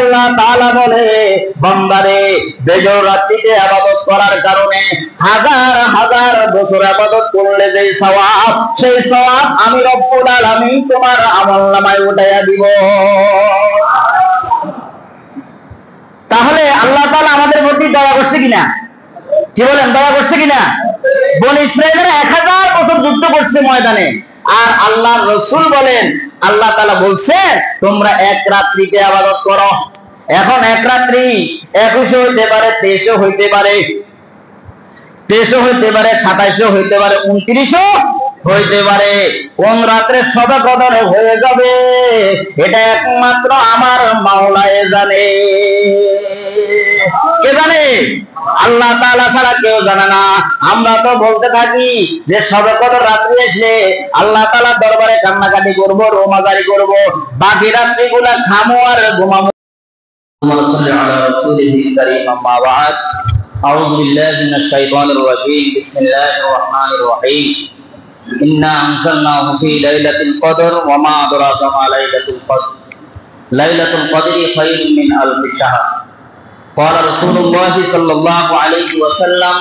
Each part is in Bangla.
আল্লাহ তাআলা বলে, বান্দারে বেজোড় রাত্রিতে ইবাদত করার কারণে হাজার হাজার বছর ইবাদত করলে যে সওয়াব, সেই সওয়াব আমি রব্বুল আলামিন তোমার আমলনামায় উঠাইয়া দিব। তাহলে আল্লাহ তাআলা আমাদের প্রতি দয়া করছে কিনা? কি বলেন, দয়া করছে কিনা? বনি ইসরাঈলরা 1000 বছর যুদ্ধ করছে ময়দানে, আর আল্লাহর রাসূল বলেন, আল্লাহ তাআলা বলছে তোমরা এক রাত্রিতে ইবাদত করো। এখন এক রাত্রি 21 হইতে পারে, 23 হইতে পারে, 23 হইতে পারে, 27 হইতে পারে, 29 হইতে পারে। কোন রাত্রে শবে কদর হয়ে যাবে এটা একমাত্র আমার মাওলায়ে জানে। কে জানে? আল্লাহ তাআলা ছাড়া কেউ জানে না। আমরা তো বলতে থাকি যে শবে কদর রাত্রি আসলে আল্লাহ তাআলার দরবারে কান্নাকাটি করব, রোমাজারি করব, বাকি রাত্রিগুলা খামো আর ঘুমামো। اللهم صل على رسوله الكريم أما بعد أعوذ بالله من الشيطان الرجيم بسم الله الرحمن الرحيم إنا أنزلناه في ليلة القدر وما أدراك ما ليلة القدر ليلة القدر خير من ألف شهر قال رسول الله صلى الله عليه وسلم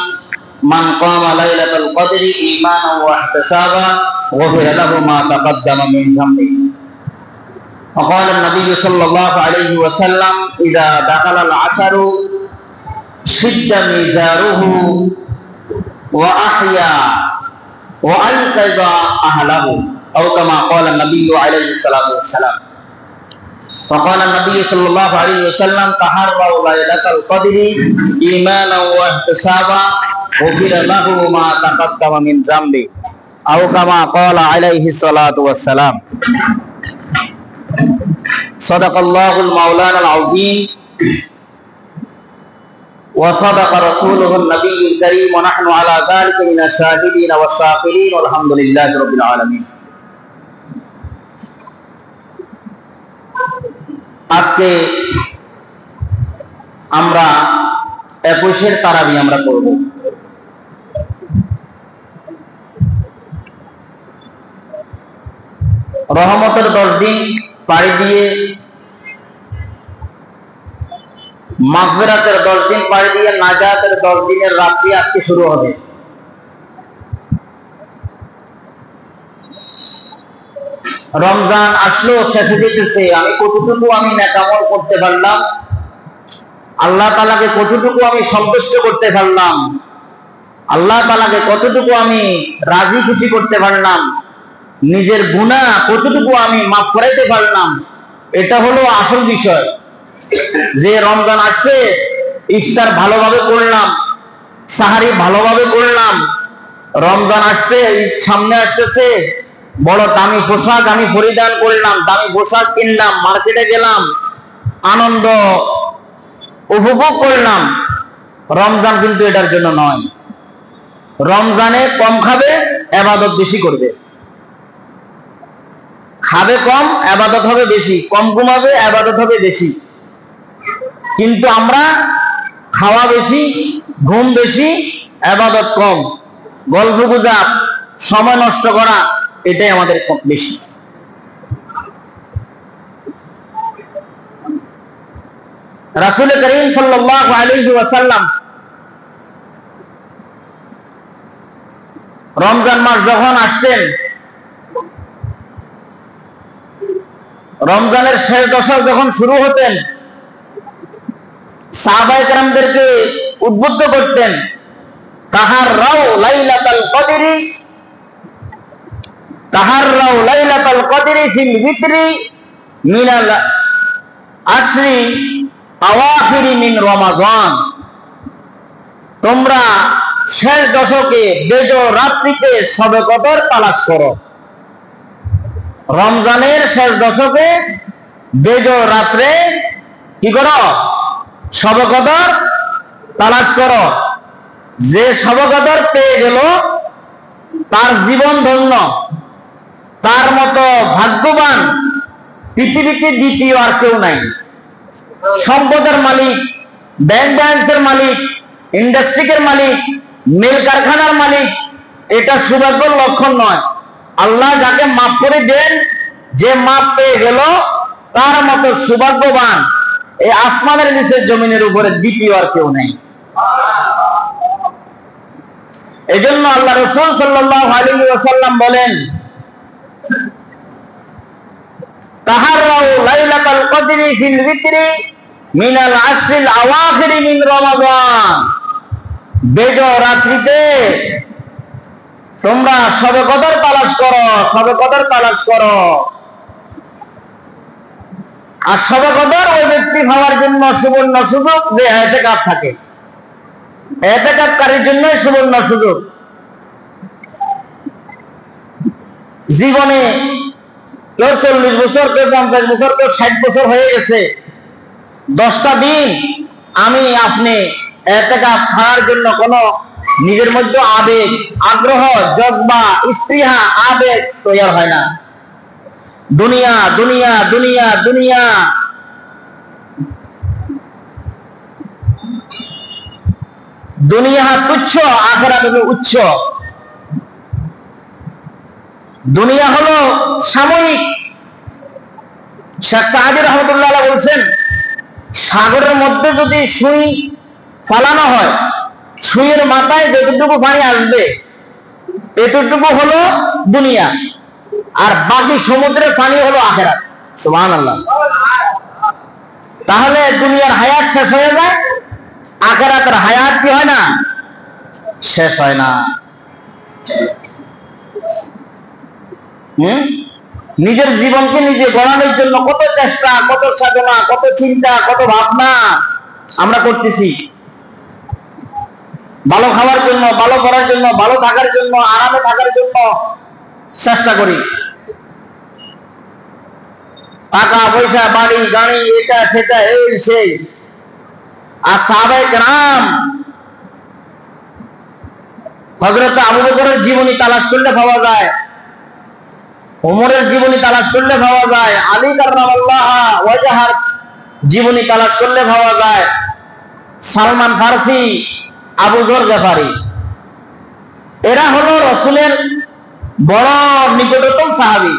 من قام ليلة القدر إيمانا واحتسابا غفر له ما تقدم من ذنبه وقال النبي صلى الله عليه وسلم إذا دخل العشر شد ميزاره وأحيا وأيقظ أهله أو كما قال النبي عليه الصلاة والسلام فقال النبي صلى الله عليه وسلم تحروا ليلة القدر إيمانا واحتسابا غفر له ما تقدم من ذنبه أو كما قال عليه الصلاة والسلام صدق الله المولانا العظيم وصدق رسوله النبي الكريم ونحن على ذلك من الشاهدين والشاكرين والحمد لله رب العالمين। আজকে আমরা 21 তারাবি আমরা করব। রহমতের 10 দিন পাড়ি দিয়ে, মাগফিরাতের 10 দিন পাড়ি দিয়ে নাজাতের 10 দিনের রাত্রি আজকে শুরু হবে। রমজান আসলো, শেষে যেতেছে। আমি কতটুকু আমি নেকামল করতে পারলাম, আল্লাহ তাআলাকে কতটুকু আমি সন্তুষ্ট করতে পারলাম, আল্লাহ তাআলাকে কতটুকু আমি রাজি খুশি করতে পারলাম, নিজের গুনাহ কতটুকু আমি মাফ করাইতে পারলাম, এটা হলো আসল বিষয়। যে রমজান আসছে, ইফতার ভালোভাবে করলাম, সাহারি ভালোভাবে করলাম, রমজান আসছে, সামনে আসতেছে, বড় দামি পোশাক আমি পরিধান করলাম, দামি পোশাক কিনলাম, মার্কেটে গেলাম, আনন্দ উপভোগ করলাম। রমজান কিন্তু এটার জন্য নয়। রমজানে কম খাবে, ইবাদত বেশি করবে। খাবে কম, ইবাদত হবে বেশি, কম ঘুমাবে, ইবাদত হবে বেশি। কিন্তু আমরা খাওয়া বেশি, ঘুম বেশি, ইবাদত কম, গল্প গুজব, সময় নষ্ট করা, এটাই আমাদের বেশি। রাসূল করিম সাল্লাল্লাহু আলাইহি ওয়াসাল্লাম রমজান মাস যখন আসতেন, রমজানের শেষ দশক যখন শুরু হতেন, সাহাবায়ে কেরামদেরকে উদ্বুদ্ধ করতেন, তাহাররাউ লাইলাতাল কদরি, তাহাররাউ লাইলাতাল কদরি ফিল ভিতরি মিনাল আশরি আওয়াখিরি মিন রমাজান। তোমরা শেষ দশকে বেজোড় রাত্রিতে শবে কদর তালাশ করো। রমজানের শেষ দশকে বেজোড় রাত্রে কি করো? শবে কদর তালাশ করো। যে শবে কদর পেয়ে গেল তার জীবন ধন্য, তার মতো ভাগ্যবান পৃথিবীতে দ্বিতীয় আর কেউ নাই। সম্পদের মালিক, ব্যাংক ব্যালেন্সের মালিক, ইন্ডাস্ট্রির মালিক, মিল কারখানার মালিক, এটা সৌভাগ্যের লক্ষণ নয়। আল্লাহ যাকে মাফ করে দেন, যে মাফ পেয়ে গেল, তার মতো সৌভাগ্যবান এই আসমানের নিচে জমিনের উপরে দ্বিতীয় আর কেউ নেই। এজন্য আল্লাহ রাসূল সাল্লাল্লাহু আলাইহি ওয়াসাল্লাম বলেন, তাহাররাউ লাইলাতুল কদরি ফিল ভিতরি মিনাল আশরিল আওয়াখিরি মিন রমাদান। বেজো রাত্রিতে তোমরা শবে কদর তালাশ করো, শবে কদর তালাশ করো। আর শবে কদর ওই ব্যক্তি হওয়ার জন্য সুবর্ণ সুযোগ যে ইতিকাফ থাকে, ইতিকাফকারীর জন্য সুবর্ণ সুযোগ। জীবনে কেউ 40 বছর, কেউ 50 বছর, কেউ 60 বছর হয়ে গেছে, 10টা দিন আমি আপনি ইতিকাফ থাকার জন্য কোন নিজের মধ্যে আবেগ, আগ্রহ, জজবা, স্পৃহা, আবেগ তৈরি হয় না। দুনিয়া দুনিয়া দুনিয়া দুনিয়া, দুনিয়া তুচ্ছ, আখিরাত হলো উচ্চ। দুনিয়া হলো সাময়িক। শেখ সাদি রহমতুল্লাহ বলছেন, সাগরের মধ্যে যদি সুই ফালানো হয়, সুইয়ের মাথায় যতটুকু পানি আসবে এতটুকু হলো দুনিয়া, আর বাকি সমুদ্রের পানি হলো আখিরাত। সুবহানাল্লাহ। তাহলে দুনিয়ার হায়াত শেষ হয়ে যায়, আখিরাতের হায়াত কি হয় না? শেষ হয় না। নিজের জীবনকে নিজে গড়ানোর জন্য কত চেষ্টা, কত সাধনা, কত চিন্তা, কত ভাবনা আমরা করতেছি। ভালো খাওয়ার জন্য, ভালো করার জন্য, ভালো থাকার জন্য, আরামে থাকার জন্য চেষ্টা করি। টাকা পয়সা, বাড়ি গাড়ি, এটা সেটা, এই সেই। আর সাহাবায়ে কেরাম, হযরত আবু বকরের জীবনী তালাশ করলে পাওয়া যায়, ওমরের জীবনী তালাশ করলে পাওয়া যায়, আলী কাররামাল্লাহু ওয়াজহার জীবনী তালাশ করলে পাওয়া যায়, সালমান ফারসি, আবু যর গফারি। এরা হলো রাসূলের বড় নিকটতম সাহাবী।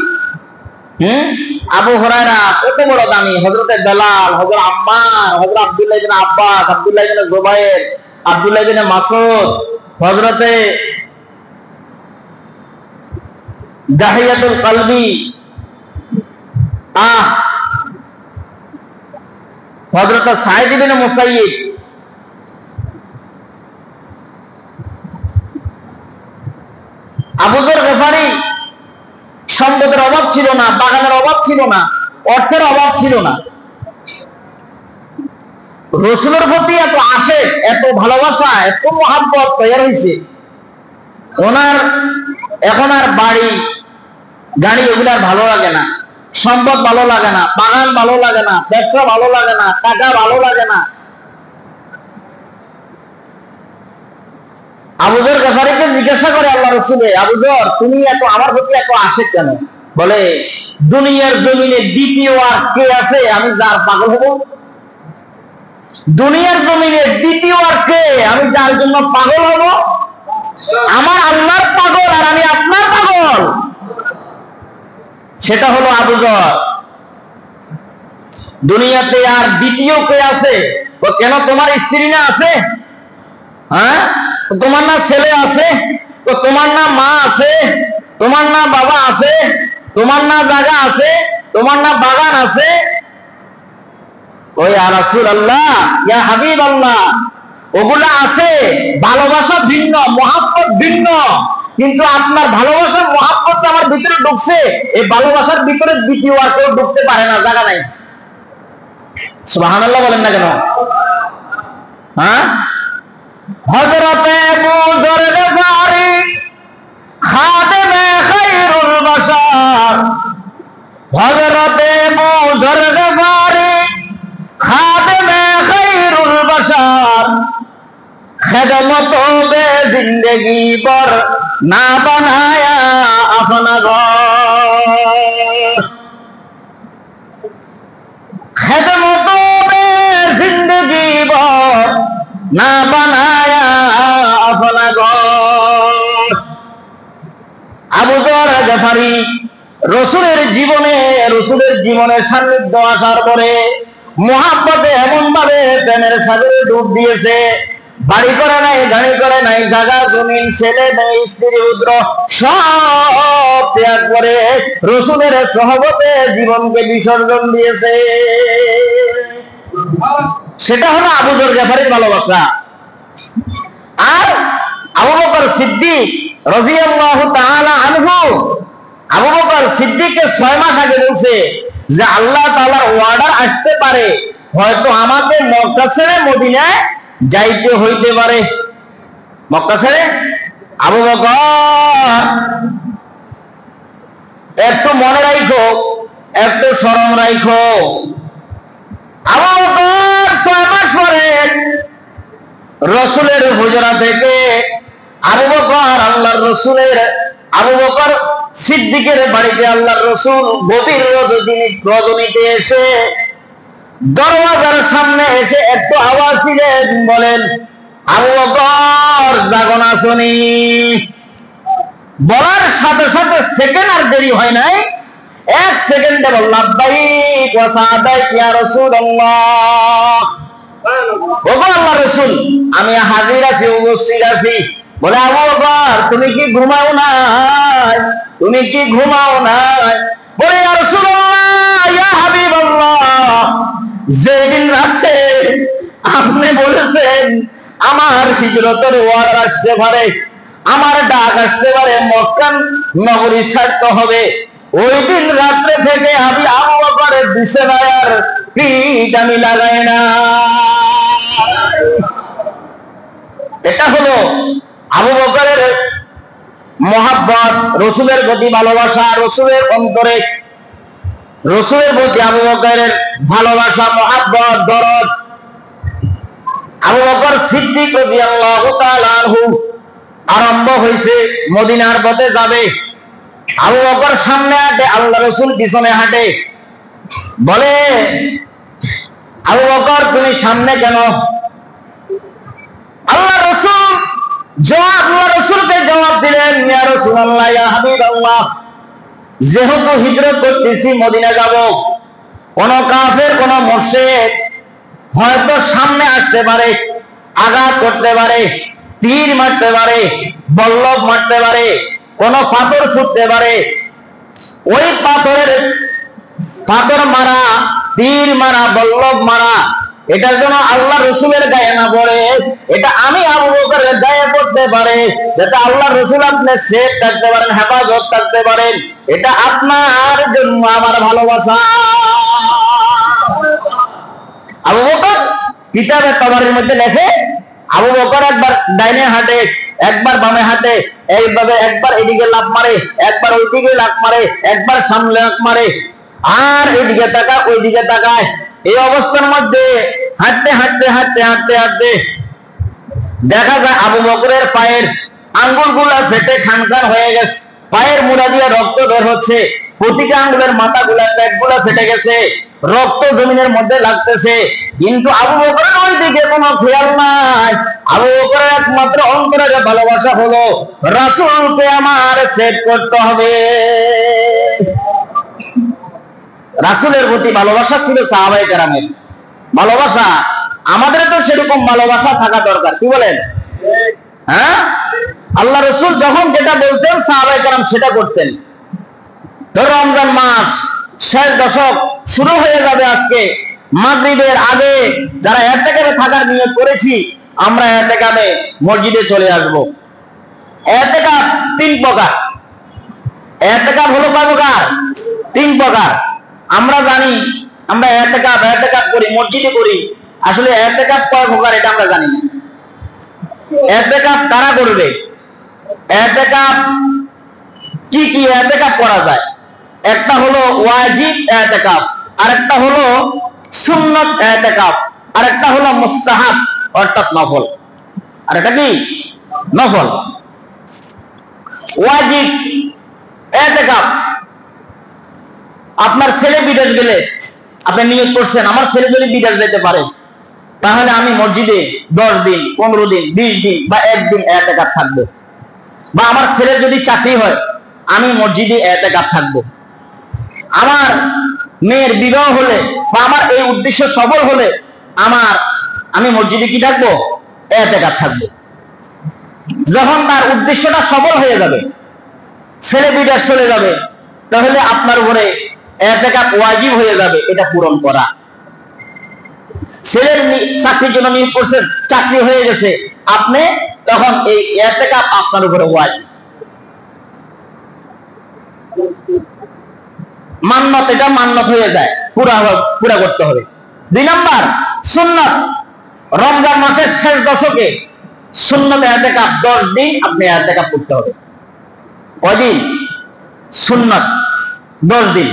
আবু হুরায়রা কত বড় দামি, হযরতে বেলাল, হযরত আম্মার, হযরত আব্দুল্লাহ ইবনে আব্বাস, আব্দুল্লাহ ইবনে জুবায়ের, আব্দুল্লাহ ইবনে মাসউদ, হযরতে দাহিয়াতুল কলবি, হযরত সাঈদ ইবনে মুসাইয়িব, আবু যর গফারি। সম্পদের অভাব ছিল না, বাগানের অভাব ছিল না, অর্থের অভাব ছিল না। রাসূলের প্রতি এত আশেক, এত ভালোবাসা, এত মহব্বত তৈরি হয়েছে, ওনার এখন আর বাড়ি গাড়ি এগুলো আর ভালো লাগে না, সম্পদ ভালো লাগে না, বাগান ভালো লাগে না, ব্যবসা ভালো লাগে না, টাকা ভালো লাগে না। আবু যর গফারিকে জিজ্ঞাসা করে আল্লাহ রাসূল, আবু যর, তুমি এত আমার প্রতি এত আশেক কেন? বলে, দুনিয়ার জমিনে দ্বিতীয় আর কে আছে আমি যার পাগল হব? দুনিয়ার জমিনে দ্বিতীয় আর কে আমি যার জন্য পাগল হব? আমার আল্লাহর পাগল আর আমি আপনার পাগল, সেটা হলো আবু যর। দুনিয়াতে আর দ্বিতীয় কে আছে? কেন, তোমার স্ত্রী না আছে? হ্যাঁ, তোমার না ছেলে আছে? তোমার না মা আছে? তোমার না বাবা আছে? তোমার না জায়গা আছে? তোমার না বাগান আছে? ওই ইয়া রাসূলুল্লাহ, ইয়া হাবিবাল্লাহ, ওগুলা আছে, ভালোবাসা ভিন্ন, মহব্বত ভিন্ন, কিন্তু আপনার ভালোবাসার মহব্বত আমার ভিতরে ঢুকছে, এই ভালোবাসার ভিতরে দ্বিতীয় আর কেউ ঢুকতে পারে না, জায়গা নাই। সুবহানাল্লাহ বলেন না কেন? হ্যাঁ, হযরতে আবু যর গফারি খাদেমে খায়রুল বাশার, হযরতে আবু যর গফারি খাদেমে খায়রুল বাশার, খেদমত বে জিंदगी पर ना बनाया अपना घर, খেদমত বে जिंदगी पर ना बनाया अपना घर। আবু যর গফারি রাসূলের জীবনে সান্নিধ্য আসার পরে মুহাব্বতে এমন ভাবে প্রেমের সাগরে ডুব দিয়েছে, বাড়ি করে নাই, গাড়ি করে নাই, জায়গা জমিন, ছেলে মেয়ে, স্ত্রী পুত্র সব ত্যাগ করে রাসূলের সহবতে জীবনকে বিসর্জন দিয়েছে। সেটা হলো আবু যর গিফারীর ভালোবাসা। আর আবু বকর সিদ্দিক রাদিয়াল্লাহু তাআলা আনহু, আবু বকর সিদ্দিককে 6 মাস আগে বলছে যে আল্লাহ তাআলার অর্ডার আসতে পারে, হয়তো আমাকে মক্কা ছেড়ে মদিনায় যাইতে হইতে পারে। মক্কা ছেড়ে আবু বকর একটু মনে রাখো, একটু স্মরণ রাখো, আবু বকর 6 মাস পরে রাসূলের হুজরা থেকে আবু বকর আল্লাহর রাসূলের, আবু বকর সিদ্দিকের বাড়িতে আল্লাহর রাসূল গভীর রজনীতে এসে দরওয়াজার সামনে এসে একটু আওয়াজ দিলেন, বলেন আবু বকর জাগো না শুনি। বলার সাথে সাথে সেকেন্ড আর দেরি হয় নাই, 1 সেকেন্ডে বলল লাব্বাইক ওয়া সাদাইক ইয়া রাসূলুল্লাহ। ওগো আল্লাহর রাসূল, আমি হাজির আছি, উপস্থিত আছি। বলে আবু বকর তুমি কি ঘুমাও নাই? তুমি কি ঘুমাও নাই? বলে ইয়া রাসূলুল্লাহ, ইয়া হাবিবাল্লাহ, যেদিন রাতে আপনি বলেছেন আমার হিজরতের অর্ডার আসতে পারে, আমার ডাক আসতে পারে, মক্কা নগরী ছাড়তে হবে, ওই দিন রাত্রে থেকে আমি আবু বকরের বিছানায় আর পিঠ আমি লাগাই না। এটা হলো আবু বকরের মহাব্বত, রাসূলের প্রতি ভালোবাসা, রাসূলের অন্তরে রাসূলের প্রতি আবু বকরের ভালোবাসা, মহাব্বত, দরদ। আবু বকর সিদ্দিক রাদিয়াল্লাহু তাআলা আনহু আরম্ভ হয়েছে মদিনার পথে যাবে। আবু বকর সামনে হাঁটে, আল্লাহ রাসূল পিছনে হাঁটে। বলে আবু বকর তুমি সামনে কেন? আল্লাহ রাসূল রাসূলকে জবাব দিলেন, ইয়া রাসূলুল্লাহ, ইয়া হাবিবাল্লাহ, যেহেতু হিজরত করতেছি, মদিনা যাব, কোন কাফের, কোন মুশরিক হয়তো সামনে আসতে পারে, আঘাত করতে পারে, তীর মারতে পারে, বল্লভ মারতে পারে, কোন পাথর ছুটতে পারে। ওই পাথর মারা, তীর মারা, বল্লভ মারা, এটা যেন আল্লাহ রসুলের গায়ে না পড়ে, এটা আমি আবু বকরের গায়ে পড়তে পারে, যাতে আল্লাহ রসুল আপনি সেফ থাকতে পারেন, হেফাজত থাকতে পারেন, এটা আপনার জন্য আমার ভালোবাসা। আবু বকর কিতাবে তাবারির মধ্যে লেখে, আবু বকর একবার ডাইনে হাঁটে, একবার বামে হাঁটে, এইভাবে একবার এদিকে লাফ মারে, একবার ওইদিকে লাফ মারে, একবার সামনে লাফ মারে, আর এদিকে তাকায়, ওইদিকে তাকায়। এই অবস্থার মধ্যে হাঁটতে হাঁটতে হাঁটতে হাঁটতে হাঁটতে দেখা যায় আবু বকরের পায়ের আঙ্গুলগুলা ফেটে খানখান হয়ে গেছে, পায়ের মুড়া দিয়ে রক্ত বের হচ্ছে, প্রতিটা আঙ্গুলের মাথাগুলা, পেটগুলা ফেটে গেছে, রক্ত জমিনের মধ্যে লাগতেছে। কিন্তু আবু বকরের ওই দিকে কোনো খেয়াল নাই। আবু বকরের একমাত্র অন্তরের ভালোবাসা হলো রাসূলকে আমার সেভ করতে হবে। রাসূলের প্রতি ভালোবাসা ছিল সাহাবায়ে কেরামের ভালোবাসা। আমাদের তো সেরকম ভালোবাসা থাকা দরকার, কি বলেন? হ্যাঁ, আল্লাহ রাসূল যখন যেটা বলতেন সাহাবায়ে কেরাম সেটা করতেন। রমজান মাস শেষ দশক শুরু হয়ে যাবে আজকে, মাগরিবের আগে যারা ইতিকাফে থাকার নিয়ত করেছি, আমরা ইতিকাফে মসজিদে চলে আসব। ইতিকাফ 3 প্রকার। ইতিকাফ হলো কয় প্রকার? 3 প্রকার। আমরা জানি, আমরা ইতিকাফ করি, মসজিদে করি, আসলে ইতিকাফ কয় প্রকার এটা আমরা জানি না। ইতিকাফ কারা করবে? ইতিকাফ কি কি ইতিকাফ করা যায়? একটা হলো ওয়াজিব ইতিকাফ, আরেকটা হলো সুন্নাত ইতিকাফ, আরেকটা হলো মুস্তাহাব অর্থাৎ নফল। আর এটা কি? নফল। ওয়াজিব ইতিকাফ, আপনার ছেলে বিদেশ গেলে আপনি নিয়ত করছেন আমার ছেলে যদি বিদেশ যেতে পারে, তাহলে আমি মসজিদে 10 দিন, 15 দিন, 20 দিন বা 1 দিন ইতিকাফ থাকবো। বা আমার ছেলের যদি চাকরি হয়, আমি মসজিদে ইতিকাফ থাকবো। আমার মেয়ের বিবাহ হলে বা আমার এই উদ্দেশ্য সফল হলে আমি মসজিদে কি থাকবো? ইতিকাফ থাকবো। যখন তার উদ্দেশ্যটা সফল হয়ে যাবে, ছেলে বিদেশ চলে যাবে, তাহলে আপনার উপরে ইতিকাফ ওয়াজিব হয়ে যাবে এটা পূরণ করা। ছেলের চাকরির জন্য নিয়োগ করছেন, চাকরি হয়ে গেছে, আপনি তখন এই ইতিকাফ আপনার উপরে ওয়াজিব। মান্নত, এটা মান্নত হয়ে যায়, পুরা করতে হবে। 2 নাম্বার সুন্নাত, রমজান মাসের শেষ দশকে সুন্নাত ইতিকাফ 10 দিন আপনি ইতিকাফ করতে হবে। কয়দিন? সুন্নাত 10 দিন।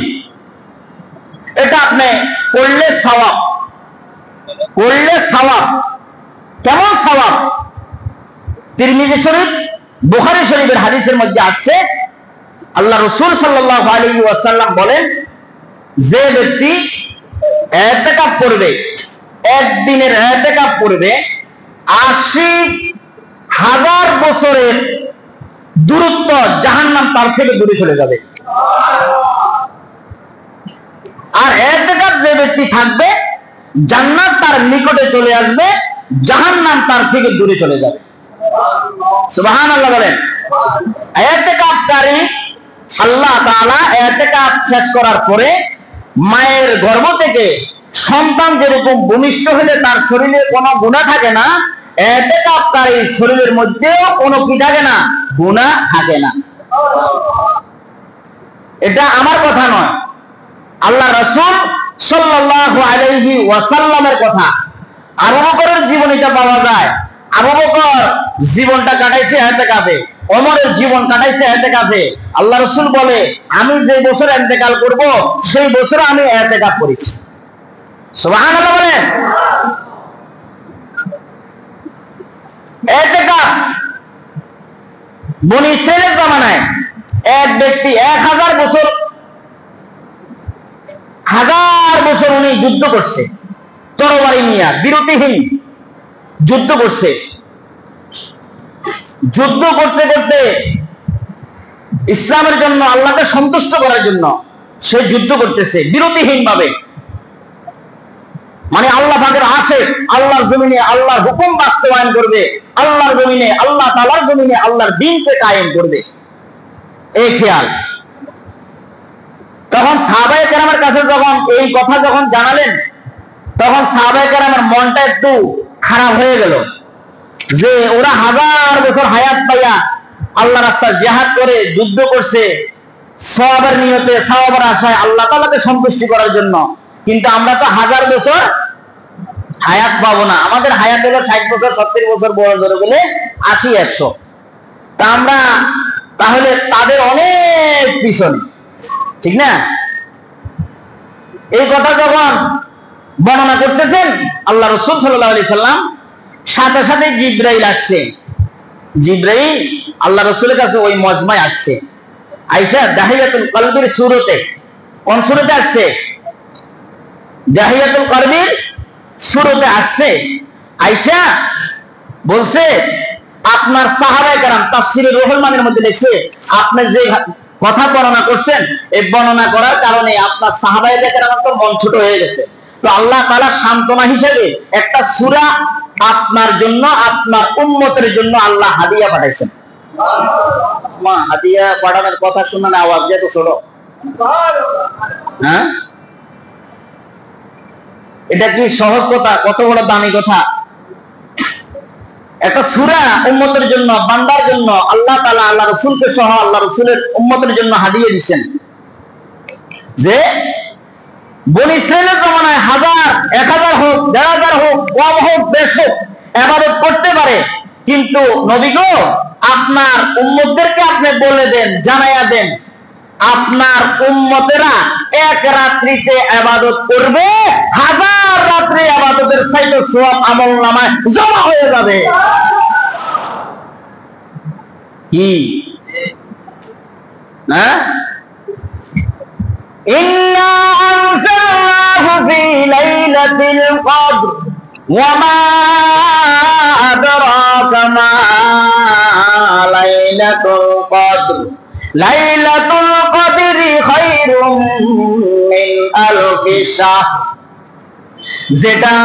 এটা আপনি করলে সওয়াব, কেমন সওয়াব? তিরমিজি শরীফ, বুখারী শরীফের হাদিসের মধ্যে আসছে, আল্লাহ রাসূল সাল্লাল্লাহু আলাইহি ওয়াসাল্লাম বলেন, যে ব্যক্তি ইতিকাফ করবে, একদিনের ইতিকাফ করবে, 80,000 বছরের দূরত্ব জাহান্নাম তার থেকে দূরে চলে যাবে। আর ইতিকাফ যে ব্যক্তি থাকবে, জান্নাত তার নিকটে চলে আসবে, জাহান্নাম তার থেকে দূরে চলে যাবে। সুবহানাল্লাহ বলেন। ইতিকাফকারী আল্লাহ তাআলা ইতিকাফ শেষ করার পরে মায়ের গর্ভ থেকে সন্তান যেরকম ভূমিষ্ঠ হলে তার শরীরে কোনো গুনাহ থাকে না, ইতিকাফকারী শরীরের মধ্যেও কোনো কি থাকে না? গুনাহ থাকে না। এটা আমার কথা নয়, আল্লাহ রাসূল সাল্লাল্লাহু আলাইহি ওয়াসাল্লামের কথা। আবু বকরের জীবনীটা পাওয়া যায়। আবু বকর জীবনটা কাটাইছে ইতিকাফে, ওমরের জীবন কাটাইছে ইতিকাফে। আল্লাহ রাসূল বলে, আমি যে বছর ইন্তেকাল করব সেই বছর আমি ইতিকাফ করেছি। সুবহানাল্লাহ বলেন। ইতিকাফ বনি ইসরাইলের জামানায় এক ব্যক্তি 1000 বছর উনি যুদ্ধ করছে, তরবারি নিয়ে বিরতিহীন যুদ্ধ করছে। যুদ্ধ করতে করতে ইসলামের জন্য, আল্লাহকে সন্তুষ্ট করার জন্য সে যুদ্ধ করতেছে বিরতিহীন ভাবে। মানে আল্লাহ পাকের আশিক, আল্লাহর জমিনে আল্লাহর হুকুম বাস্তবায়ন করবে, আল্লাহর জমিনে, আল্লাহ তাআলার জমিনে আল্লাহর দ্বীনকে কায়েম করবে, এই খেয়াল। তখন সাহাবায়ে কেরামের কাছে যখন এই কথা জানালেন, তখন সাহাবায়ে কেরামের মনটা একটু খারাপ হয়ে গেল, যে ওরা 1000 বছর হায়াত পাইয়া আল্লাহ রাস্তায় জিহাদ করে যুদ্ধ করছে সওয়াবের নিয়তে, সওয়াবের আশায়, আল্লাহ তাআলাকে সন্তুষ্টি করার জন্য, কিন্তু আমরা তো 1000 বছর হায়াত পাবো না। আমাদের হায়াত হলো 60 বছর, 70 বছর, বড় ধরে বলে 80, 100। তা আমরা তাহলে তাদের অনেক পিছনে, ঠিক না? এই কথা যখন বর্ণনা করতেছেন আল্লাহ রাসূল সাল্লাল্লাহু আলাইহি সাল্লাম, সাথে সাথে জিবরাইল আসছে। জিবরাইল আল্লাহ রাসূলের কাছে ওই মজমায় আসছে, আয়েশা দাহিয়াতুল কলবির সূরতে। কোন সূরতে আসছে? দাহিয়াতুল কলবির সূরতে আসছে। আয়েশা বলছে, আপনার সাহাবায়ে কেরাম তাফসীরে রুহুল মানির মধ্যে লিখছে, আপনি যে কথা বর্ণনা করছেন, এই বর্ণনা করার কারণে আপনার সাহাবায়ে কেরামের তো মন ছোট হয়ে গেছে। তো আল্লাহ তাআলা সান্ত্বনা হিসেবে একটা সূরা আপনার জন্য, আপনার উম্মতের জন্য আল্লাহ হাদিয়া পাঠাইছেন। মা হাদিয়া পাঠানোর কথা শুনে না আওয়াজ দিয়ে তো ছোট, হ্যাঁ? এটা কি সহজ কথা? কত বড় দামি কথা! একটা সূরা উম্মতের জন্য, বান্দার জন্য আল্লাহ তাআলা আল্লাহ রাসূলকে সহ আল্লাহ রাসূলের উম্মতের জন্য হাদিয়া দিবেন, যে বনি ইসরাইলের জামানায় 1000, 1000 হোক, 1000 হোক, কম হোক, বেশি হোক, ইবাদত করতে পারে, কিন্তু নবী গো, আপনার উম্মতদেরকে আপনি বলে দেন, জানাইয়া দেন, আপনার উম্মতেরা এক রাত্রিতে ইবাদত করবে, 1000 রাত্রি ইবাদতের চাইতে সওয়াব আমলনামায় জমা হয়ে যাবে। কি না? ইন্না আনজালনাহু ফি লাইলাতিল কদর ওয়া মা আদরাকা মা লাইলাতুল কদর লাইলাতুল কদরি খায়রুম মিন আলফি শাহর, যেটা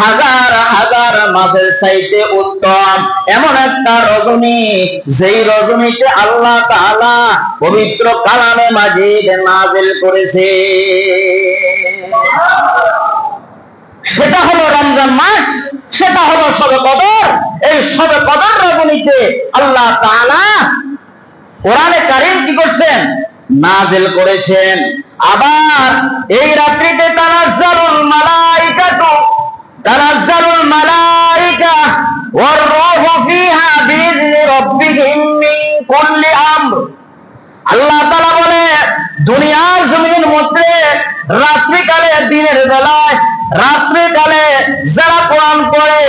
হাজার হাজার মাসের চাইতে উত্তম। এমন একটা রজনী, যেই রজনীতে আল্লাহ তাআলা পবিত্র কালামে মাজিদ নাযিল করেছে, সেটা হলো রমজান মাস, সেটা হলো শবে কদর। এই শবে কদর রজনীতে আল্লাহ তাআলা কোরআনে কারীম কি করছেন? নাযিল করেছেন। আবার এই রাত্রিতে তানাজ্জালুল মালাইকা ওয়ার রূহু ফিহা বিইذনি রাব্বিহিম মিন কুল্লি আমর। আল্লাহ তাআলা বলে, দুনিয়ার জমিনের মধ্যে রাত্রিকালে, দিনের বেলায় রাত্রিকালে যারা কোরআন পড়ে,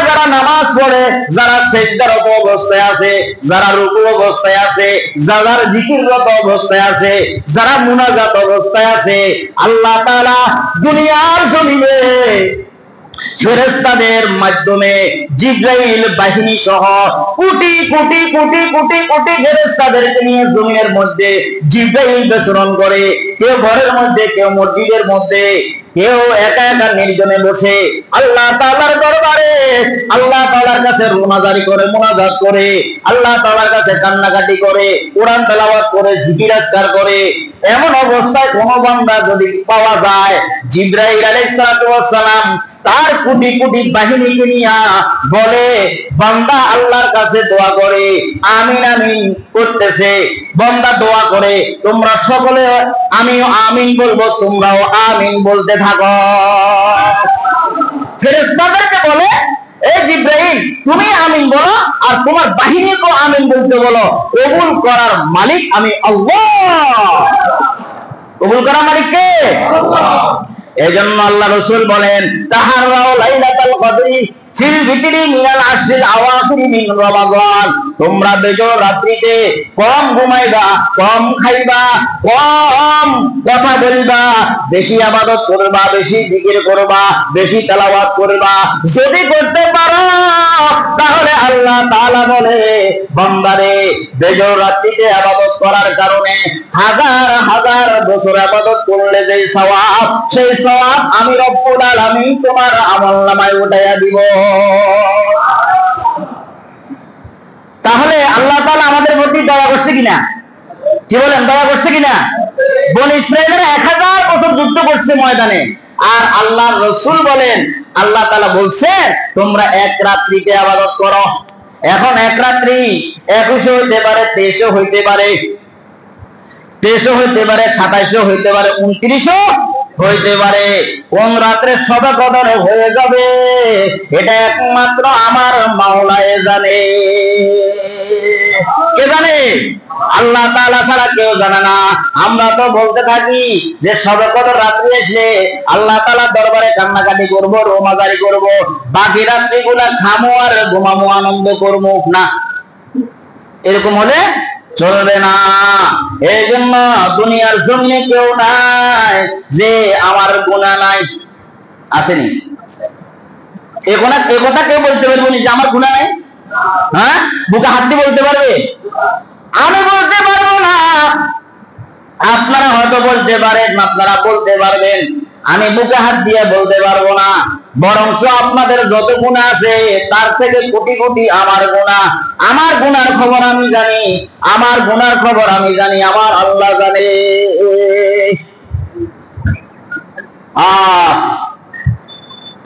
যারা নামাজ পড়ে, যারা সিজদারত অবস্থায় আছে, যারা রুকু অবস্থায় আছে, যারা জিকিররত অবস্থায় আছে, যারা মুনাজাত অবস্থায় আছে, আল্লাহ তাআলা দুনিয়ার জমিনে ফেরেশতাদের মাধ্যমে জিবরাইল বাহিনী সহ কোটি কোটি কোটি কোটি কোটি ফেরেশতাদেরকে নিয়ে জমিনের মধ্যে জিবরাইল প্রেরণ করে। কেউ ঘরের মধ্যে, কেউ মসজিদের মধ্যে, কেউ একা একা নির্জনে বসে আল্লাহ তাআলার দরবারে আল্লাহ তাআলার কাছে রোনাজারি করে, মুনাজাত করে, আল্লাহ তাআলার কাছে কান্নাকাটি করে, কোরআন তেলাওয়াত করে, জিকির আজকার করে। এমন অবস্থায় কোন বান্দা যদি পাওয়া যায়, জিবরাইল আলাইহিস সালাতু ওয়াস সালাম তার কোটি কোটি বাহিনীকে নিয়ে বলে, বান্দা আল্লাহর কাছে দোয়া করে, আমিন আমিন করতেছে। বান্দা দোয়া করে, তোমরা সকলে আমিও আমিন বলবো, তোমরাও আমিন বলতে থাকো। ফেরেশতাদেরকে বলে, এই জিবরাইল তুমি আমিন বলো, আর তোমার বাহিনীকেও আমিন বলতে বলো। কবুল করার মালিক আমি আল্লাহ। কবুল করার মালিক কে? আল্লাহ। এজন্য আল্লাহ রাসূল বলেন, তাহাররাও লাইলাতুল কদরি ফিল ভিতরি মিনাল আশরিল আওয়াখির মিন রমাদান। তোমরা বেজোড় রাত্রিতে কম ঘুমাইবা, কম খাইবা, কম কথা বলবা, বেশি ইবাদত করবা, বেশি জিকির করবা, বেশি তেলাওয়াত করবা। যদি করতে পারো তাহলে আল্লাহ তাআলা বলে, বান্দারে বেজোড় রাত্রিতে ইবাদত করার কারণে হাজার হাজার বছর ইবাদত করলে যে সওয়াব, সেই সওয়াব আমি রব্বুল আলামিন তোমার আমলনামায় উঠাইয়া দিব। তাহলে আল্লাহ তাআলা আমাদের প্রতি দয়া করছে কিনা? কি বলেন, দয়া করছে কিনা? বনি ইসরাঈলেরা 1000 বছর যুদ্ধ করছে ময়দানে, আর আল্লাহর রাসূল বলেন, আল্লাহ তাআলা বলছে তোমরা এক রাত্রিতে ইবাদত করো। এখন এক রাত্রি 21 হইতে পারে, 23 হইতে পারে, 23 হইতে পারে, 27 হইতে পারে, 29 হইতে পারে। কোন রাত্রে শবে কদর হয়ে যাবে এটা একমাত্র আমার মাওলায়ে জানে। কে জানে? আল্লাহ তাআলা ছাড়া কেউ জানে না। আমরা তো বলতে থাকি যে শবে কদর রাত্রি আসলে আল্লাহ তাআলার দরবারে কান্নাকাটি করব, রোমাজারি করব, বাকি রাত্রিগুলা খামো আর ঘুমামো, আনন্দ করবো না। এরকম হলে চলবে না। এই জন্য দুনিয়ার জমিনে কেউ নাই যে আমার গুনাহ নাই। আসেনি? এ কথা কেউ বলতে পারবে না যে আমার গুনাহ নাই? হ্যাঁ, বুকে হাত দিয়ে বলতে পারবে? আমি বলতে পারবো না। আপনারা হয়তো বলতে পারেন, আপনারা বলতে পারবেন, আমি বুকে হাত দিয়ে বলতে পারবো না। বরঞ্চ আপনাদের যত গুনাহ আছে তার থেকে কোটি কোটি আমার গুনাহ। আমার গুনার খবর আমি জানি, আমার গুনার খবর আমি জানি, আমার আল্লাহ জানে।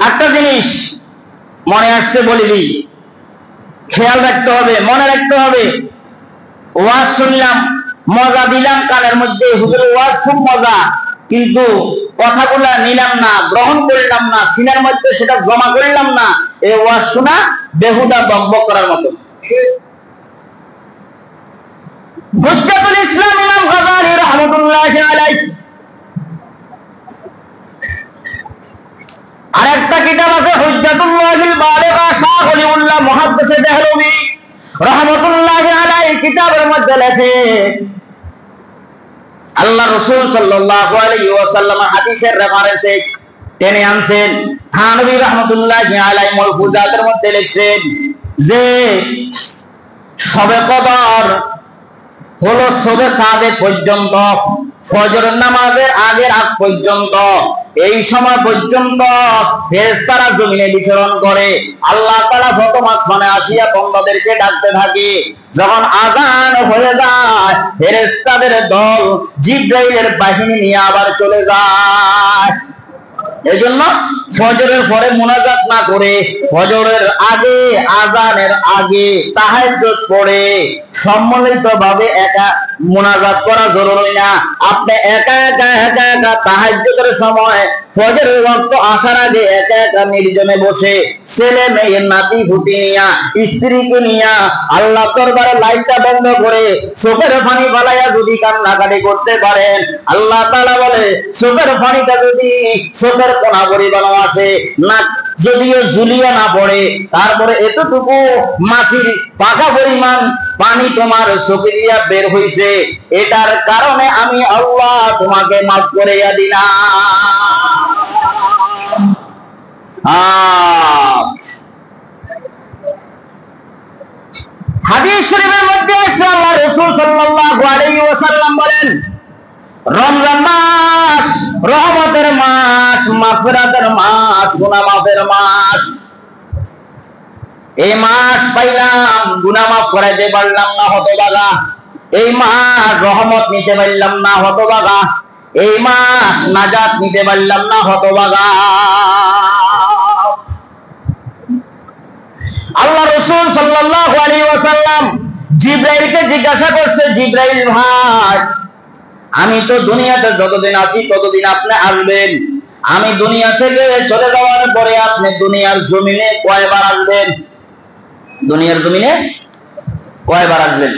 একটা জিনিস মনে আসছে বলে দিই, খেয়াল রাখতে হবে, মনে রাখতে হবে। ওয়াজ শুনলাম, মজা দিলাম কানের মধ্যে, হুজুরের ওয়াজ খুব মজা, কিন্তু কথাগুলা নিলাম না, গ্রহণ করলাম না, সিনার মধ্যে সেটা জমা করলাম না। এই ওয়াজ শোনা বেহুদা বকবক করার মতো। হুজ্জাতুল ইসলাম ইমাম গাযালি রাহমাতুল্লাহি আলাইহি আরেকটা কিতাব আছে, হুজ্জাতুল্লাহিল বালিগা, শাহ ওলিউল্লাহ মুহাদ্দিস দেহলভী রাহমাতুল্লাহি আলাইহি কিতাবের মধ্যে লেখে, আল্লাহ রাসূল সাল্লাল্লাহু আলাইহি ওয়াসাল্লাম হাদিসের রেফারেন্সে টেনে আনছেন। থানভী রাহমাতুল্লাহি আলাইহি মালফুজাতের মধ্যে লিখছেন যে শবে কদর হলো শবে সাদেক পর্যন্ত, ফজর নামাজের আগের আগ পর্যন্ত, এই সময় পর্যন্ত ফেরেশতারা জমিনে বিচরণ করে। আল্লাহ তাআলা প্রথম আসমানে আসিয়া বান্দাদেরকে ডাকতে থাকে। যখন আযান হয়ে যায়, ফেরেশতাদের দল জিবরাইলের বাহিনী নিয়ে আবার চলে যায়। এজন্য ফজরের পরে মুনাজাত না করে ফজরের আগে, আযানের আগে তাহাজ্জুদ পড়ে সম্মিলিতভাবে একা মুনাজাত করা জরুরি না। আপনি একা একা তাহাজ্জুদের সময় ফজরের ওয়াক্ত আসার আগে একা একা নির্জনে বসে ছেলে মেয়ে নাতি ফুটি নিয়া স্ত্রীকে নিয়া আল্লাহ দরবারে লাইটটা বন্ধ করে চোখের পানি ফালাইয়া যদি কান্নাকাটি করতে পারেন, আল্লাহ তাআলা বলে চোখের পানিটা যদি চোখের কোনা পরিমাণ আসে না, যদিও জুলিয়া না পড়ে, তারপরে এতটুকু মাছির পাকা পরিমাণ পানি তোমার চোখে দিয়া বের হইছে, এটার কারণে আমি আল্লাহ তোমাকে মাফ করে দিলাম। হাদিস শরীফের মধ্যে আছে আল্লাহ রাসূল সাল্লাল্লাহু আলাইহি ওয়াসাল্লাম বলেন, রমজান মাস রহমতের মাস, মাগফিরাতের মাস, গুনাহ মাফের মাস। এই মাস পাইলাম, গুনাহ মাফ করাইতে পারলাম না, হতভাগা। এই মাস রহমত নিতে পারলাম না, হতভাগা। এই মাস নাজাত নিতে পারলাম না, হতভাগা। আল্লাহ রাসূল সাল্লাল্লাহু আলাইহি ওয়াসাল্লাম জিবরাইলকে জিজ্ঞাসা করছে, জিবরাইল ভাই, আমি তো দুনিয়াতে যতদিন আছি ততদিন আপনি আসবেন, আমি দুনিয়া থেকে চলে যাওয়ার পরে আপনি দুনিয়ার জমিনে কয়বার আসবেন? দুনিয়ার জমিনে কয়বার আসবেন?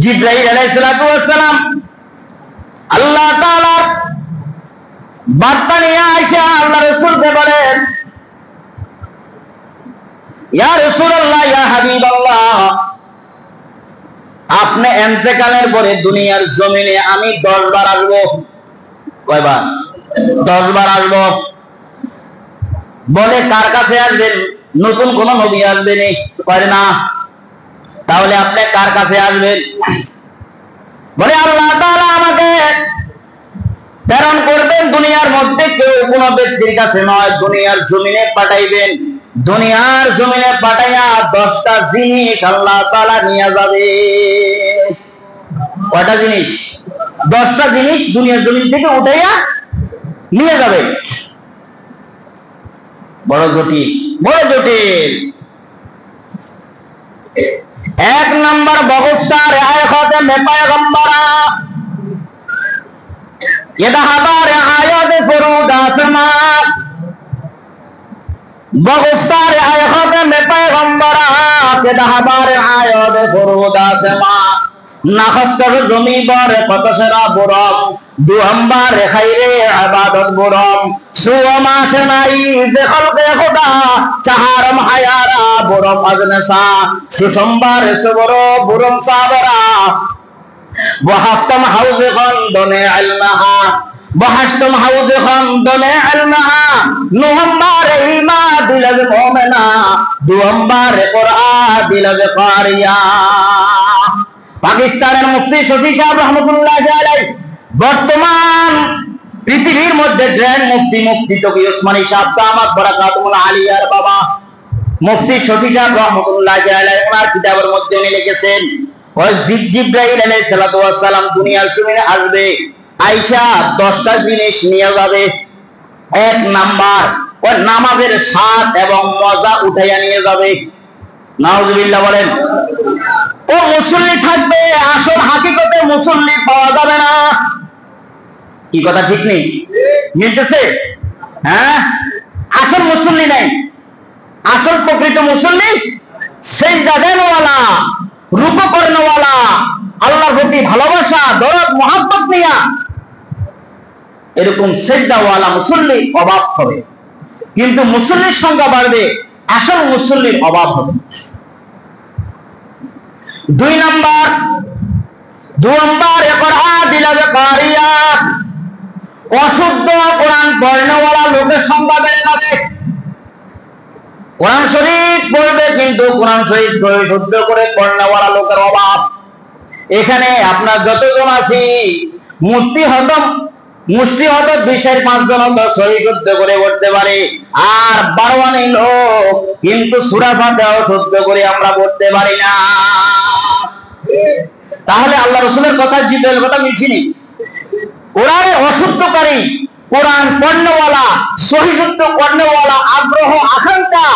জিবরাইল আলাইহিস সালাতু ওয়াস সালাম আল্লাহ তাআলা বার্তা নিয়ে আয়েশা আল্লাহ রাসূলকে বলেন, ইয়া রাসূলুল্লাহ, ইয়া হাবিবাল্লাহ, আপনি ইন্তেকালের পরে দুনিয়ার জমিনে আমি 10 বার আসবো। কয়বার? 10 বার আসবো। বলে কার কাছে আসবেন? নতুন কোন নবী আসবেন? কয় না। তাহলে আপনি কার কাছে আসবেন? বলে আল্লাহ তাআলা আমাকে প্রেরণ করবেন দুনিয়ার মধ্যে কেউ কোন ব্যক্তির কাছে নয়, দুনিয়ার জমিনে পাঠাইবেন। দুনিয়ার জমিনে পাঠাইয়া 10টা জিনিস আল্লাহ তাআলা নিয়ে যাবে। কয়টা জিনিস? 10টা জিনিস দুনিয়ার জমিন থেকে উঠাইয়া নিয়ে যাবে। বড় জটিল, বড় জটিল। 1 নাম্বার ব্যবস্থা রেহায়তে মেপায়গম্বরা ইদাহাবার আয়াতে ফুরুদ আসমাত বগস্তার আয়াতে মেপায়গম্বরা ইদাহাবার আয়াতে ফুরুদ আসমাত নাখস্তর জমি বরে কত সেরা বুরম দুহম্বার খাইরে ইবাদত বুরম সুমাস নাই যে খলকে খোদা চাহারম হায়ারা বুরম আজনসা সুসম্বার সুবর বুরম সাবরা বহাফতম হাউজে খন্দনে ইলমাহা বহাশতম হাউজে খন্দনে ইলমাহা নুহম্বার ইমা দিলজ মুমিনা দুহম্বার কুরআন দিলজ কারিয়া। পাকিস্তানের মুফতি শফি সাহেব রহমতুল্লাহ আলাইহি বর্তমান পৃথিবীর মধ্যে গ্র্যান্ড মুফতি, মুফতি তকি ওসমানী সাহেব দামাত বারাকাতুল আলিয়ার বাবা মুফতি শফি সাহেব রহমতুল্লাহ আলাইহি ওনার কিতাবের মধ্যে উনি লিখেছেন, ওই জিবরাইল আলাইহিস সালাতু ওয়াস সালাম দুনিয়ার জমিনে আসবে, আয়েশা 10টা জিনিস নিয়ে যাবে। 1 নাম্বার, ওই নামাজের স্বাদ এবং মজা উঠাইয়া নিয়ে যাবে। নাউজুবিল্লাহ বলেন। ও মুসল্লি থাকবে, আসল হাকিকতে মুসল্লি পাওয়া যাবে না। কি কথা ঠিক নেই? মিলতেছে? হ্যাঁ, আসল মুসল্লি নাই। আসল প্রকৃত মুসল্লি সিজদা দেনওয়ালা, রুকু করেনওয়ালা, আল্লাহর প্রতি ভালোবাসা, দরদ মোহাব্বত নিয়া এরকম সিজদাওয়ালা মুসল্লি অভাব হবে। কিন্তু মুসল্লির সংখ্যা বাড়বে, আসল মুসল্লির অভাব হবে। 2 নাম্বার কোরআন দিলাজ কারিয়া, অশুদ্ধ কোরআন পড়নেওয়ালা লোকের সংখ্যা বেড়ে যাবে। কোরআন শরীফ পড়বে কিন্তু কোরআন শরীফ শুদ্ধ করে পড়নেওয়ালা লোকের অভাব। এখানে আপনার যতজন আছি মুষ্টি হত 2-5 জন সহি শুদ্ধ করে পড়তে পারে, আর 12 লোক কিন্তু সূরা ফাতিহাও শুদ্ধ করে আমরা পড়তে পারি না। তাহলে আল্লাহ রাসূলের কথা জিব্রাইল কথা মিলছে নি? কোরআনে অশুদ্ধকারী, কোরআন পড়নেওয়ালা, সহি শুদ্ধ পড়নেওয়ালা আগ্রহ, আকাঙ্ক্ষা,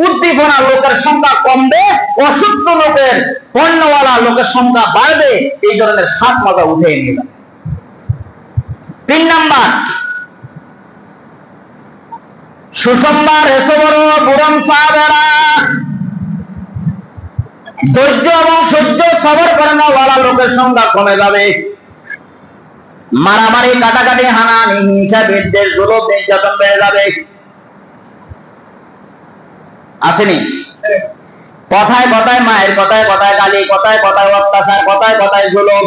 উদ্দীপনা লোকের সংখ্যা কমবে, অশুদ্ধ লোকের পড়নেওয়ালা লোকের সংখ্যা বাড়বে। এই ধরনের সাত মজা উঠে নিয়ে যাবে। 3 নাম্বার, সুসংবাদ এসে বড় বুরম সাহাবেরা ধৈর্য এবং সহ্য সবর করেনওয়ালা লোকের সংখ্যা কমে যাবে। মারামারি, কাটাকাটি, হানাহানি, হিংসা, বিদ্বেষ, জুলুম, নির্যাতন বেড়ে যাবে। আসেনি? কথায় কথায় মায়ের, কথায় কথায় গালি, কথায় কথায় অত্যাচার, কথায় কথায় জুলুম,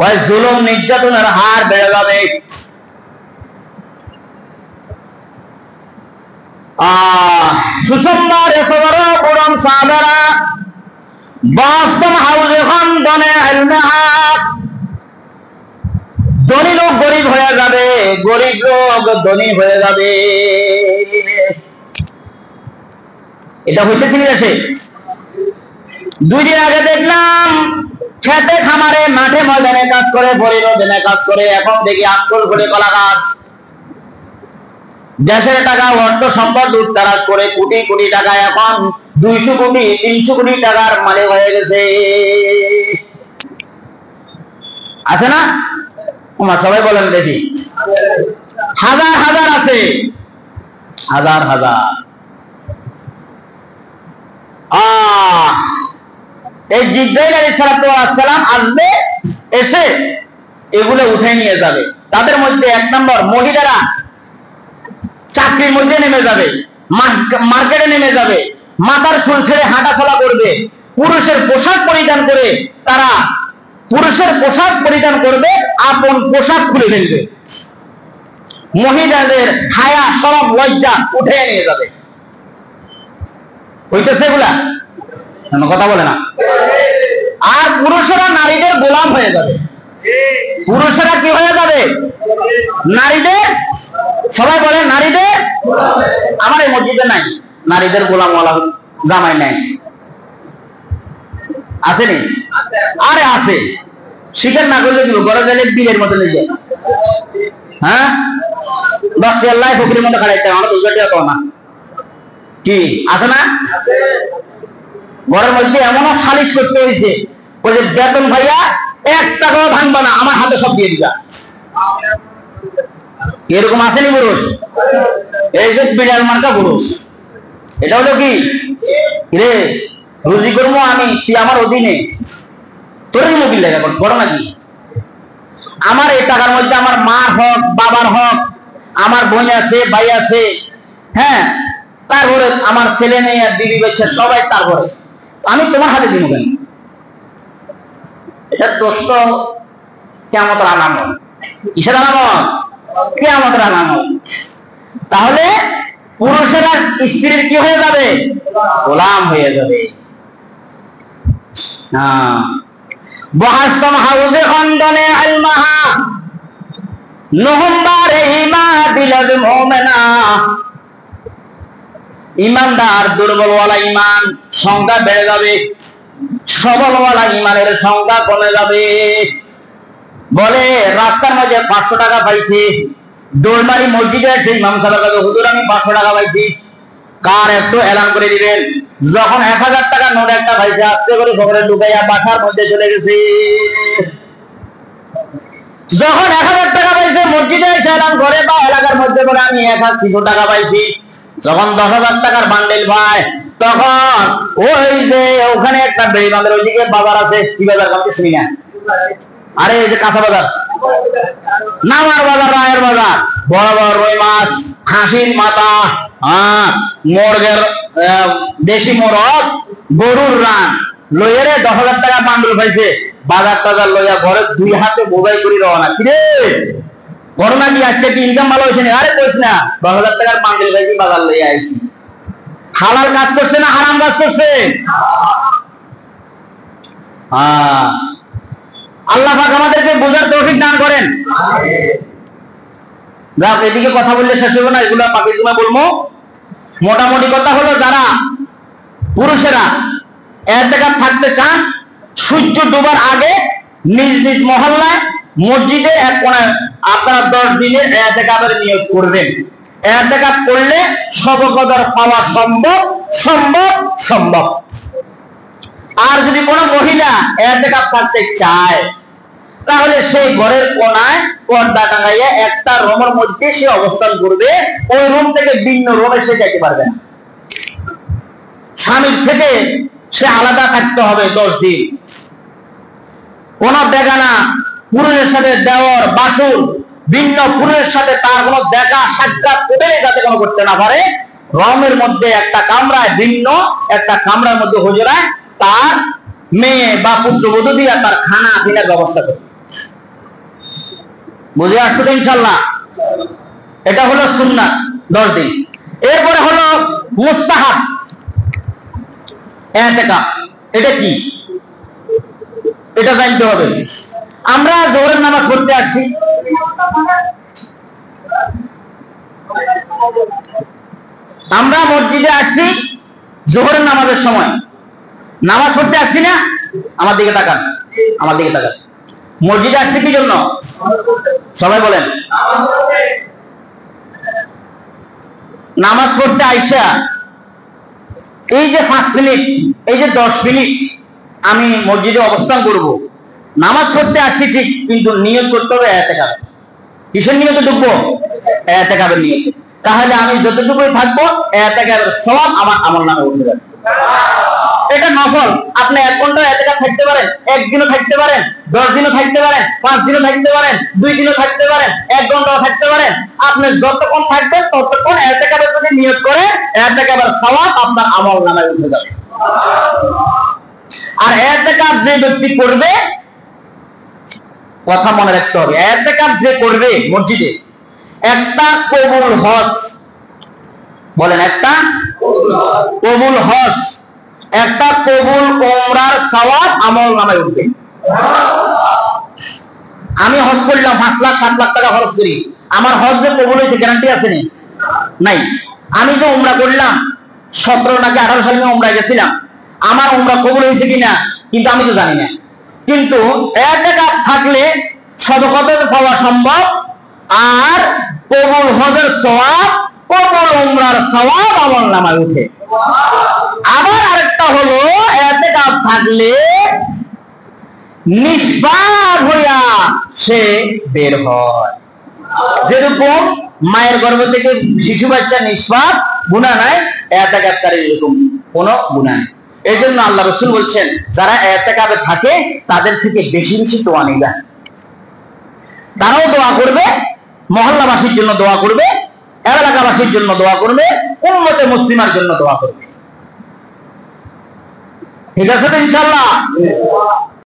ওই জুলুম নির্যাতনের হার বেড়ে যাবে। সুসংবাদ এসে বড় পুরম সাহাবেরা বাস্তব হাউজে খান দনে আলমাহাত, ধনী লোক গরিব হয়ে যাবে, গরিব লোক ধনী হয়ে যাবে। এটা হইতেছিল দেশে। 2 দিন আগে দেখলাম খেতে খামারে মাঠে ময়দানে কাজ করে, পরিরোধনে কাজ করে, এখন দেখি আঙ্গুল করে কলা গাছ। দেশের টাকা, অর্থ সম্পদ উত্তরাজ করে কোটি কোটি টাকা, এখন 200 কোটি 300 কোটি টাকার মালিক হয়ে গেছে। আছে না? সবাই বলেন দেখি। হাজার হাজার আছে, হাজার হাজার। এই জিবরাইল আলাইহিস সালাম আসবে, এসে এগুলো উঠে নিয়ে যাবে। তাদের মধ্যে 1 নম্বর, মহিলারা চাকরির মধ্যে নেমে যাবে, মার্কেটে নেমে যাবে, মাথার চুল ছেড়ে হাঁটাচলা করবে, পুরুষের পোশাক পরিধান করে তারা পুরুষের পোশাক পরিধান করবে, আপন পোশাক খুলে ফেলবে। মহিলাদের হায়া, শরম, লজ্জা উঠে নিয়ে যাবে। হইতেছে এগুলা? কথা বলে না। আর পুরুষেরা নারীদের গোলাম হয়ে যাবে। পুরুষেরা কি হয়ে যাবে? নারীদের, সবাই বলে নারীদের। আমার এই মসজিদে নাই নারীদের গোলাম ওয়ালা জামাই নাই, আসেনি? আরে আছে, স্বীকার না করলে দিব, ঘরে গেলে বিলের মতো নিয়ে যায়। হ্যাঁ, 10 টাকা লাই ফকিরের মতো খাড়াইতে আমরা 2 টাকা না, কি আছে না? ঘরের মধ্যে এমনও সালিশ করতে হয়েছে, ওই যে বেতন ভাইয়া 1 টাকাও ভাঙবা না, আমার হাতে সব দিয়ে দিবা। এরকম আসেনি পুরুষ? এই যে বিড়াল মার্কা পুরুষ। এটা হলো কি রে, রুজি করবো আমি, তুই আমার অধীনে, তোর মুখিল লেখা বড় নাকি? আমার এই টাকার মধ্যে আমার মার হক, বাবার হক, আমার বোন আছে, ভাই আছে, হ্যাঁ, তারপরে আমার ছেলে মেয়ে, দিদি বাচ্চা সবাই, তারপরে আমি তোমার হাতে দিব কেন? এটা দোস্ত কিয়ামতের আলামত। কিসের আলামত? কিয়ামতের আলামত। তাহলে পুরুষেরা স্ত্রীর কি হয়ে যাবে? গোলাম হয়ে যাবে। বহাস্তম হাউজে খন্দনে আলমাহা নহম্বারে ইমা দিলাদ মুমিনা। ইমানদার দুর্বলওয়ালা ইমান সংখ্যা বেড়ে যাবে, সবলওয়ালা ইমানের সংখ্যা কমে যাবে। বলে রাস্তার মধ্যে 500 টাকা পাইছি, দৌড়মারি মসজিদে এসে ইমাম সাহেবের কাছে, হুজুর আমি 500 টাকা পাইছি, কার একটু এলান করে দিবেন। যখন 1000 টাকা নোট একটা পাইছে, আস্তে করে ঘরে ঢুকাইয়া বাসার মধ্যে চলে গেছে। যখন 1000 টাকা পাইছে, মসজিদে এসে এলান করে বা এলাকার মধ্যে বলে আমি 1000 কিছু টাকা পাইছি। যখন 10,000 টাকার বান্ডেল পায়, তখন ওই যে ওখানে একটা বেড়িবাঁধের ওইদিকে বাজার আছে, কি বাজার কালকে চিনি না, আরে এই যে কাঁচা বাজার, নামার বাজার, রায়ের বাজার, বড় বড় রুই মাছ, খাসির মাথা, মুরগের দেশি মোরগ, গরুর রান লইয়ারে 10,000 টাকা বান্ডেল পাইছে। বাজার টাজার লইয়া ঘরে 2 হাতে বোঝাই করি রওনা। কিরে করোনা কি আজকে কি ইনকাম ভালো হয়েছে? আরে কইস না, 10,000 টাকার বান্ডেল পাইছি, বাজার লইয়া আইছি। হালাল কাজ করছে না হারাম কাজ করছে? আল্লাহ পাক আমাদেরকে বোঝার তৌফিক দান করেন। যাক, এদিকে কথা বললে শেষ হবে না, এগুলো বাকি সময় বলবো। মোটামুটি কথা হলো, যারা পুরুষেরা ইতিকাফ থাকতে চান, সূর্য ডোবার আগে নিজ নিজ মহল্লায় মসজিদে এক কোণায় আপনারা 10 দিনের ইতিকাফের নিয়ত করবেন। ইতিকাফ করলে সব কদর পাওয়া সম্ভব সম্ভব সম্ভব। আর যদি কোনো মহিলা ইতিকাফ থাকতে চায়, তাহলে সেই ঘরের কোণায় পর্দা টাঙাইয়া একটা রুমের মধ্যে সে অবস্থান করবে। ওই রুম থেকে ভিন্ন রুমে সে যেতে পারবে না। স্বামীর থেকে সে আলাদা থাকতে হবে 10 দিন। কোন বেগানা পুরুষের সাথে দেওয়ার বাসুর ভিন্ন পুরুষের সাথে তার কোনো দেখা সাক্ষাৎ যাতে কোনো করতে না পারে। রুমের মধ্যে একটা কামরায়, ভিন্ন একটা কামরার মধ্যে হুজরায় তার মেয়ে বা পুত্রবধূ দিয়ে তার খানা পিনার ব্যবস্থা করবে। বুঝে আসছে তো ইনশাআল্লাহ? এটা হলো সুন্নাত 10 দিন। এরপরে হলো মুস্তাহাব ইতিকাফ। এটা কি? এটা জানতে হবে। আমরা জোহরের নামাজ পড়তে আসি, আমরা মসজিদে আসি জোহরের নামাজের সময়, নামাজ পড়তে আসছি না? আমার দিকে তাকান, আমার দিকে তাকান। মসজিদে আসছি কি জন্য? সবাই বলেন। নামাজ পড়তে আইসা এই যে 5 মিনিট, এই যে 10 মিনিট আমি মসজিদে অবস্থান করব, নামাজ পড়তে আসছি ঠিক, কিন্তু নিয়ত করতে হবে ইতিকাফ। কিসের নিয়তে ঢুকবো? ইতিকাফের নিয়তে। তাহলে আমি যতটুকুই থাকবো ইতিকাফের সওয়াব আমার আমলনামায় উঠে যাবে। এটা নফল। আপনি 1 ঘন্টা ইতিকাফ থাকতে পারেন, 1 দিনও থাকতে পারেন, 10 দিনও থাকতে পারেন, 5 দিনও থাকতে পারেন, 2 দিনও থাকতে পারেন, 1 ঘন্টাও থাকতে পারেন। আপনি যতক্ষণ থাকবেন ততক্ষণ ইতিকাফের যদি নিয়ত করে ইতিকাফের সওয়াব আপনার আমলনামায় উঠে যাবে। আর ইতিকাফ যে ব্যক্তি করবে, কথা মনে রাখতে হবে, ইতিকাফ যে করবে মসজিদে, একটা কবুল হজ, বলেন একটা কবুল হজ, একটা কবুল উমরার সওয়াব আমলনামায় উঠবে। আমি হজ করলাম, 5 লাখ 7 লাখ টাকা খরচ করি, আমার হজ যে কবুল হয়েছে গ্যারান্টি আছে নি? নাই। আমি যে উমরা করলাম 17 নাকি 18 সালে উমরা গেছিলাম, আমার উমরা কবুল হয়েছে কিনা কিন্তু আমি তো জানি না। কিন্তু ইতিকাফ থাকলে সদকাত পাওয়া সম্ভব, আর কবুল হজের সওয়াব, কবুল উমরার সওয়াব আমলনামায় উঠে। আবার আরেকটা হলো, ইতিকাফ থাকলে নিষ্পাপ হইয়া সে বের হয়। যেরকম মায়ের গর্ভ থেকে শিশু বাচ্চা নিষ্পাপ, গুনাহ নাই, ইতিকাফকারী এরকম কোনো গুনাহ নেই। এই জন্য আল্লাহ রাসূল বলছেন, যারা ইতিকাফে থাকে তাদের থেকে বেশি বেশি দোয়া নিবা। তারাও দোয়া করবে, মহল্লাবাসীর জন্য দোয়া করবে, এলাকাবাসীর জন্য দোয়া করবে, উম্মতে মুসলিমার জন্য দোয়া করবে। ঠিক আছে তো ইনশাআল্লাহ?